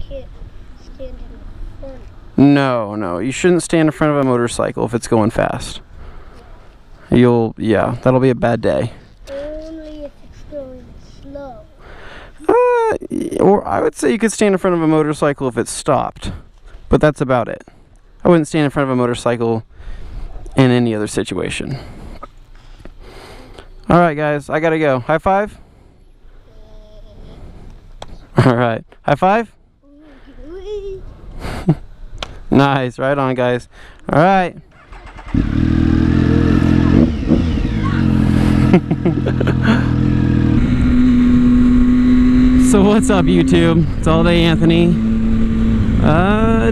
can't stand in front. No, you shouldn't stand in front of a motorcycle if it's going fast. Yeah, that'll be a bad day. Only if it's going slow. Or I would say you could stand in front of a motorcycle if it's stopped, but that's about it. I wouldn't stand in front of a motorcycle in any other situation. All right, guys, I gotta go. High five. All right, high five. Nice, right on, guys. All right. So what's up, YouTube? It's All Day Anthony.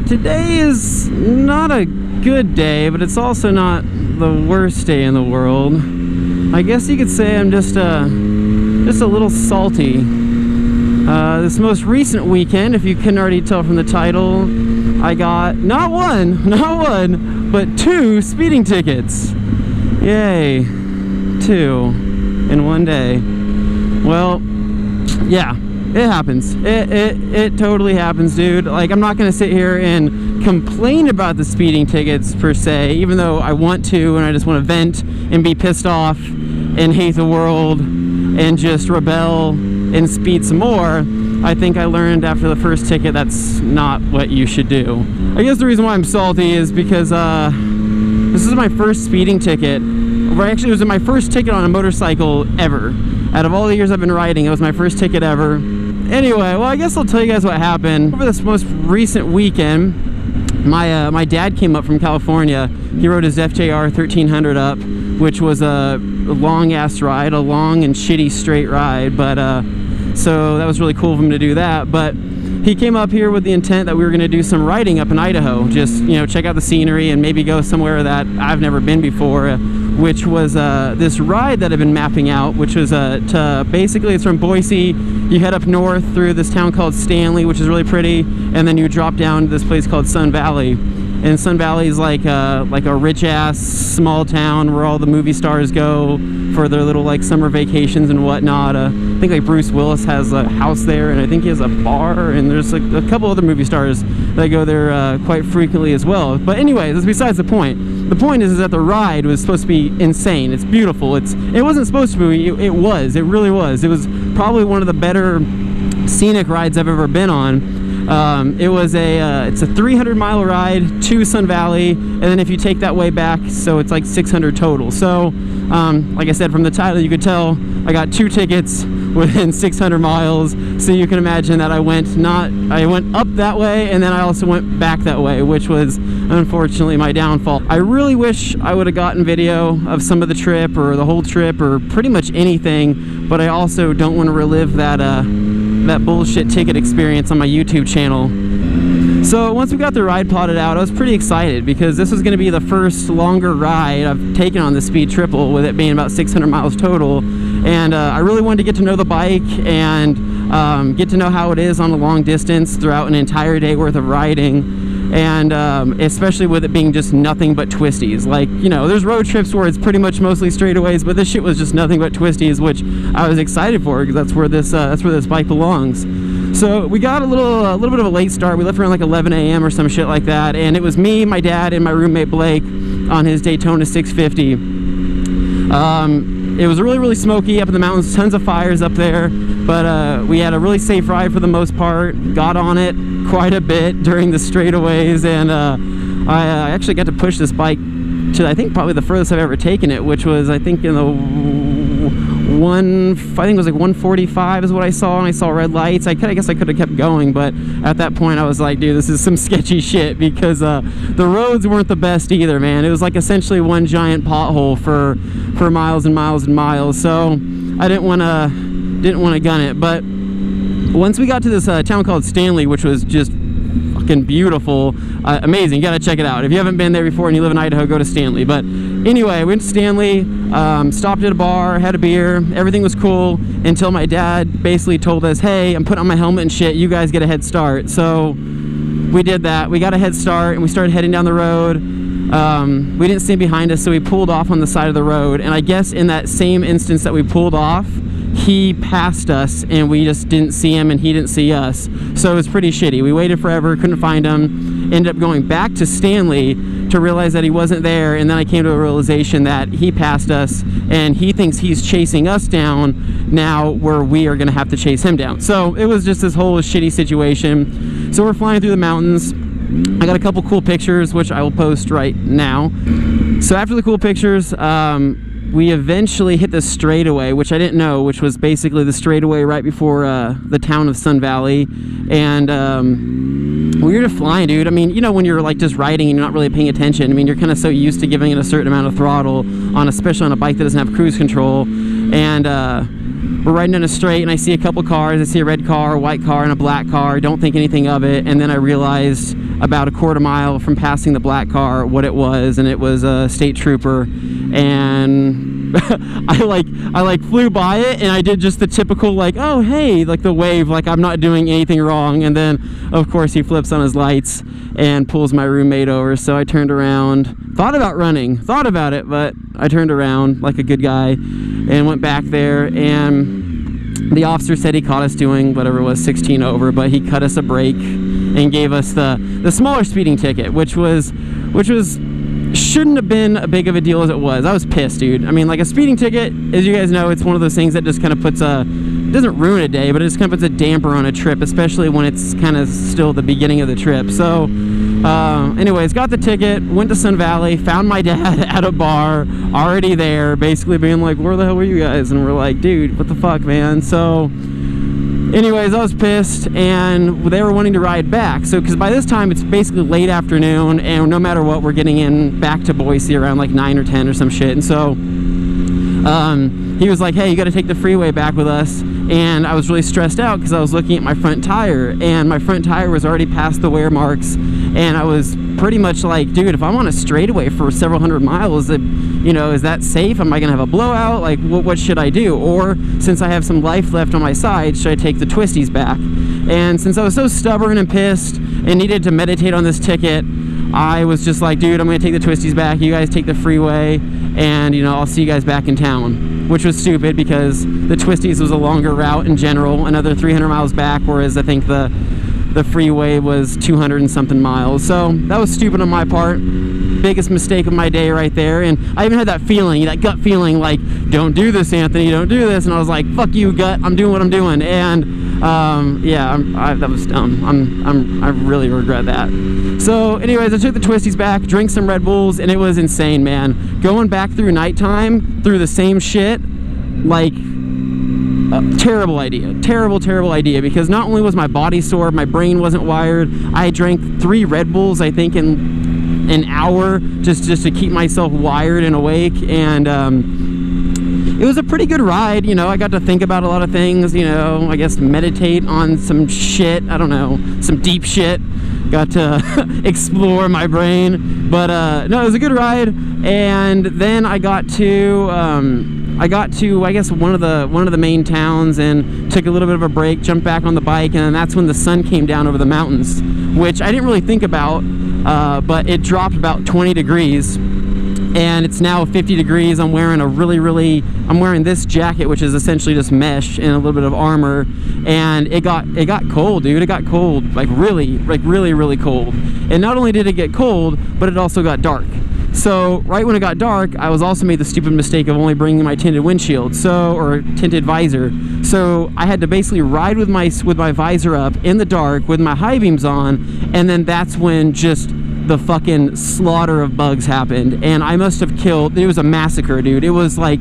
Today is not a good day, but it's also not the worst day in the world. I guess you could say I'm just a little salty. This most recent weekend, if you couldn't already tell from the title, I got not one, but 2 speeding tickets. Yay, 2 in one day. Well, yeah, it happens. It totally happens, dude. Like, I'm not gonna sit here and complain about the speeding tickets per se, even though I want to, and I just want to vent and be pissed off and hate the world and just rebel and speed some more. I think I learned after the first ticket that's not what you should do. I guess the reason why I'm salty is because this is my first speeding ticket. Or actually, it was my first ticket on a motorcycle ever. Out of all the years I've been riding, it was my first ticket ever. Anyway, well, I guess I'll tell you guys what happened. Over this most recent weekend, my dad came up from California. He rode his FJR 1300 up, which was a long-ass ride, a long and shitty straight ride, but so that was really cool of him to do that. But he came up here with the intent that we were going to do some riding up in Idaho, just, you know, check out the scenery and maybe go somewhere that I've never been before, which was this ride that I've been mapping out, which was basically, it's from Boise, you head up north through this town called Stanley, which is really pretty, and then you drop down to this place called Sun Valley. And Sun Valley is like a rich-ass small town where all the movie stars go for their little like summer vacations and whatnot. I think like Bruce Willis has a house there, and I think he has a bar, and there's like a couple other movie stars that go there quite frequently as well. But anyway, that's besides the point. The point is that the ride was supposed to be insane. It's beautiful. It wasn't supposed to be. It was. It really was. It was probably one of the better scenic rides I've ever been on. It's a 300-mile ride to Sun Valley, and then if you take that way back, so it's like 600 total. So like I said, from the title you could tell I got 2 tickets within 600 miles, so you can imagine that I went up that way, and then I also went back that way, which was unfortunately my downfall. I really wish I would have gotten video of some of the trip or the whole trip or pretty much anything, but I also don't want to relive that bullshit ticket experience on my YouTube channel. So once we got the ride plotted out, I was pretty excited because this was going to be the first longer ride I've taken on the Speed Triple, with it being about 600 miles total. And I really wanted to get to know the bike and get to know how it is on a long distance throughout an entire day worth of riding. And especially with it being just nothing but twisties. Like, you know, there's road trips where it's pretty much mostly straightaways, but this shit was just nothing but twisties, which I was excited for because that's where this bike belongs. So we got a little bit of a late start. We left around like 11 a.m. or some shit like that, and it was me, my dad, and my roommate Blake on his Daytona 650. It was really, really smoky up in the mountains, tons of fires up there, but we had a really safe ride for the most part. Got on it quite a bit during the straightaways, and I actually got to push this bike to, I think, probably the furthest I've ever taken it, which was, I think, in the I think it was like 145 is what I saw, and I saw red lights. I guess I could have kept going, but at that point I was like, dude, this is some sketchy shit, because the roads weren't the best either, man. It was like essentially one giant pothole for miles and miles and miles, so I didn't want to gun it. But once we got to this town called Stanley, which was just fucking beautiful, amazing, you gotta check it out. If you haven't been there before and you live in Idaho, go to Stanley. But anyway, we went to Stanley, stopped at a bar, had a beer, everything was cool, until my dad basically told us, hey, I'm putting on my helmet and shit, you guys get a head start. So we did that. We got a head start and we started heading down the road. We didn't see behind us, so we pulled off on the side of the road, and I guess in that same instance that we pulled off, he passed us and we just didn't see him and he didn't see us. So it was pretty shitty. We waited forever, couldn't find him, ended up going back to Stanley to realize that he wasn't there, and then I came to a realization that he passed us and he thinks he's chasing us down now, where we are gonna have to chase him down. So it was just this whole shitty situation. So we're flying through the mountains. I got a couple cool pictures which I will post right now. So after the cool pictures, we eventually hit the straightaway, which I didn't know, which was basically the straightaway right before the town of Sun Valley. And we were just flying, dude. I mean, you know, when you're like just riding and you're not really paying attention, I mean, you're kind of so used to giving it a certain amount of throttle on, especially on a bike that doesn't have cruise control. And we're riding down a straight and I see a couple cars. I see a red car, a white car, and a black car. Don't think anything of it. And then I realized about a quarter mile from passing the black car what it was, and it was a state trooper. And I like flew by it, and I did just the typical like, oh hey, like the wave, like I'm not doing anything wrong. And then of course he flips on his lights and pulls my roommate over. So I turned around, thought about running, thought about it, but I turned around like a good guy and went back there. And the officer said he caught us doing whatever it was, 16 over, but he cut us a break and gave us the smaller speeding ticket, which shouldn't have been a big of a deal as it was. I was pissed, dude. I mean, like, a speeding ticket, as you guys know, it's one of those things that just kind of puts doesn't ruin a day, but it just kind of puts a damper on a trip, especially when it's kind of still the beginning of the trip. So anyways, got the ticket, went to Sun Valley, found my dad at a bar, already there, basically being like, where the hell were you guys? And we're like, dude, what the fuck, man? So anyways, I was pissed, and they were wanting to ride back. So, because by this time it's basically late afternoon, and no matter what, we're getting in back to Boise around like 9 or 10 or some shit. And so he was like, hey, you got to take the freeway back with us. And I was really stressed out because I was looking at my front tire, and my front tire was already past the wear marks. And I was pretty much like, dude, if I'm on a straightaway for several hundred miles, you know, is that safe? Am I gonna have a blowout? Like, what should I do? Or since I have some life left on my side, should I take the twisties back? And since I was so stubborn and pissed and needed to meditate on this ticket, I was just like, dude, I'm gonna take the twisties back. You guys take the freeway, and you know, I'll see you guys back in town. Which was stupid because the twisties was a longer route in general, another 300 miles back, whereas I think the freeway was 200 and something miles. So that was stupid on my part. Biggest mistake of my day right there. And I even had that feeling, that gut feeling, like, don't do this, Anthony, don't do this. And I was like, fuck you, gut, I'm doing what I'm doing. And yeah, that was dumb. I really regret that. So anyways, I took the twisties back, drank some Red Bulls, and it was insane, man. Going back through nighttime through the same shit, like, terrible idea, because not only was my body sore, my brain wasn't wired. I drank 3 Red Bulls, I think, in an hour just to keep myself wired and awake. And it was a pretty good ride, you know. I got to think about a lot of things, you know, I guess meditate on some shit, I don't know, some deep shit. Got to explore my brain. But no, it was a good ride. And then I got to I guess one of the main towns, and took a little bit of a break, jumped back on the bike, and that's when the sun came down over the mountains, which I didn't really think about, but it dropped about 20 degrees, and it's now 50 degrees. I'm wearing I'm wearing this jacket, which is essentially just mesh and a little bit of armor, and it got cold, dude. It got cold, like really cold. And not only did it get cold, but it also got dark. So right when it got dark, I was also made the stupid mistake of only bringing my tinted windshield, or tinted visor. So I had to basically ride with my visor up in the dark with my high beams on, and then that's when just the fucking slaughter of bugs happened. And I must have killed, it was a massacre, dude. It was like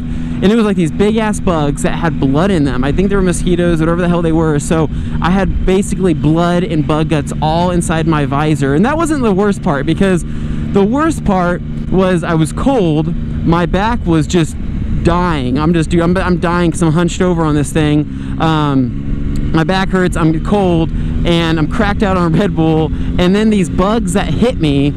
these big ass bugs that had blood in them. I think they were mosquitoes, whatever the hell they were. So I had basically blood and bug guts all inside my visor. And that wasn't the worst part, because the worst part was I was cold, my back was just dying. I'm dying because I'm hunched over on this thing. My back hurts, I'm cold, and I'm cracked out on Red Bull. And then these bugs that hit me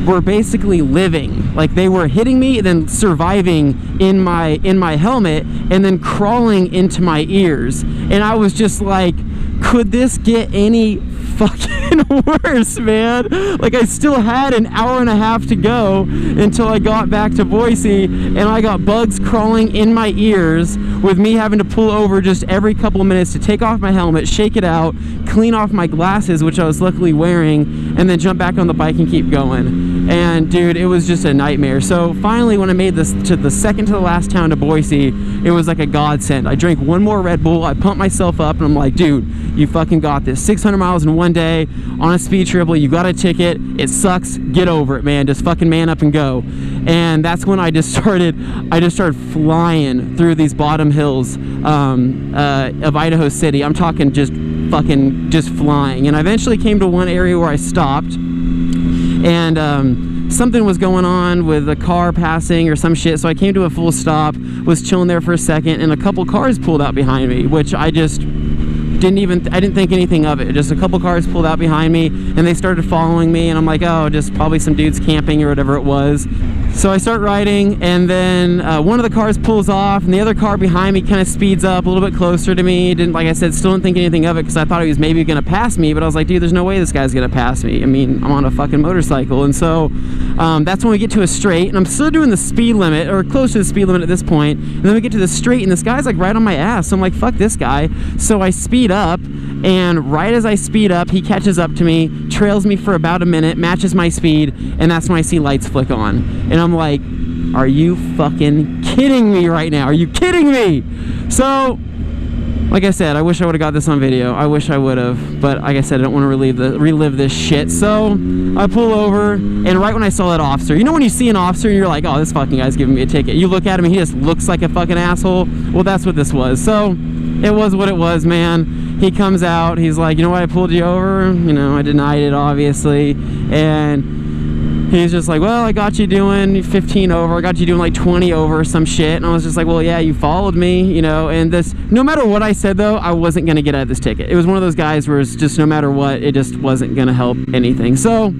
were basically living. Like, they were hitting me and then surviving in my helmet, and then crawling into my ears. And I was just like, could this get any fucking worse, man. Like, I still had an hour and a half to go until I got back to Boise, and I got bugs crawling in my ears with me having to pull over just every couple of minutes to take off my helmet, shake it out, clean off my glasses, which I was luckily wearing, and then jump back on the bike and keep going. And dude, it was just a nightmare. So finally, when I made this to the second to the last town to Boise, it was like a godsend. I drank one more Red Bull, I pumped myself up, and I'm like, dude, you fucking got this. 600 miles in one day on a speed triple, you got a ticket, it sucks, get over it, man. Just fucking man up and go. And that's when I just started flying through these bottom hills of Idaho City. I'm talking just flying. And I eventually came to one area where I stopped, and something was going on with a car passing or some shit, so I came to a full stop, was chilling there for a second, and a couple cars pulled out behind me, which I didn't think anything of it. Just a couple cars pulled out behind me, and they started following me, and I'm like, oh, just probably some dudes camping or whatever it was. So I start riding, and then one of the cars pulls off, and the other car behind me kind of speeds up a little bit closer to me. Like I said, still didn't think anything of it because I thought he was maybe going to pass me, but I was like, dude, there's no way this guy's going to pass me. I mean, I'm on a fucking motorcycle. And so that's when we get to a straight, and I'm still doing the speed limit, or close to the speed limit at this point, and then we get to the straight, and this guy's like right on my ass. So I'm like, fuck this guy. So I speed up, and right as I speed up, he catches up to me, trails me for about a minute, matches my speed, and that's when I see lights flick on. And I'm like, are you fucking kidding me right now? Are you kidding me? So, like I said, I wish I would have got this on video. I wish I would have, but like I said, I don't want to relive this shit. So I pull over, and right when I saw that officer, you know when you see an officer and you're like, oh, this fucking guy's giving me a ticket. You look at him and he just looks like a fucking asshole. Well, that's what this was. So it was what it was, man. He comes out, he's like, you know why I pulled you over? You know, I denied it, obviously. And he's just like, well, I got you doing 15 over, I got you doing like 20 over, some shit. And I was just like, well, yeah, you followed me, you know. And this, no matter what I said though, I wasn't gonna get out of this ticket. It was one of those guys where it's just no matter what, it just wasn't gonna help anything. So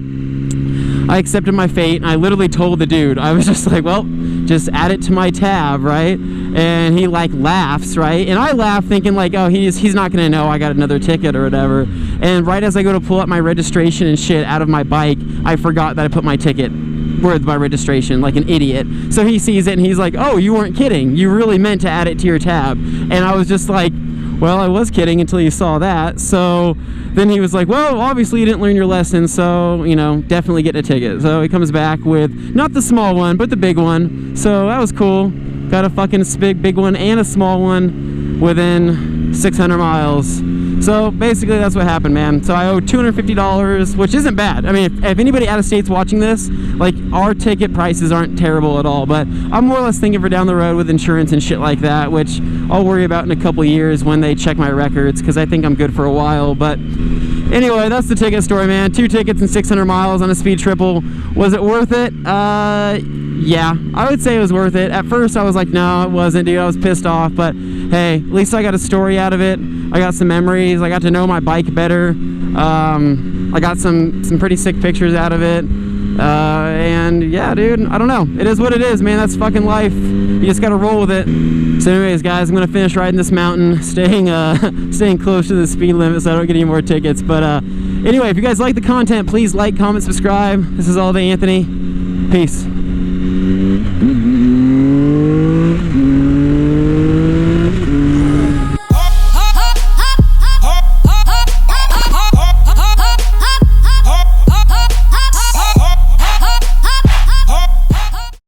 I accepted my fate, and I literally told the dude, I was just like, well, just add it to my tab, right? And he like laughs, right? And I laugh thinking like, oh, he's not gonna know I got another ticket or whatever. And right as I go to pull up my registration and shit out of my bike, I forgot that I put my ticket with my registration, like an idiot. So he sees it and he's like, oh, you weren't kidding, you really meant to add it to your tab. And I was just like, well, I was kidding until you saw that. So then he was like, well, obviously you didn't learn your lesson, so, you know, definitely get a ticket. So he comes back with not the small one, but the big one. So that was cool. Got a fucking big one and a small one within 600 miles. So basically that's what happened, man. So I owe $250, which isn't bad. I mean, if anybody out of state's watching this, like, our ticket prices aren't terrible at all, but I'm more or less thinking for down the road with insurance and shit like that, which I'll worry about in a couple years when they check my records, because I think I'm good for a while. But anyway, that's the ticket story, man. 2 tickets and 600 miles on a speed triple. Was it worth it? Yeah, I would say it was worth it. At first I was like, no, it wasn't, dude. I was pissed off, but hey, at least I got a story out of it. I got some memories. I got to know my bike better. I got some pretty sick pictures out of it. And yeah, dude, I don't know. It is what it is, man. That's fucking life. You just gotta roll with it. So anyways, guys, I'm gonna finish riding this mountain, staying close to the speed limit so I don't get any more tickets. But anyway, if you guys like the content, please like, comment, subscribe. This is All Day Anthony. Peace.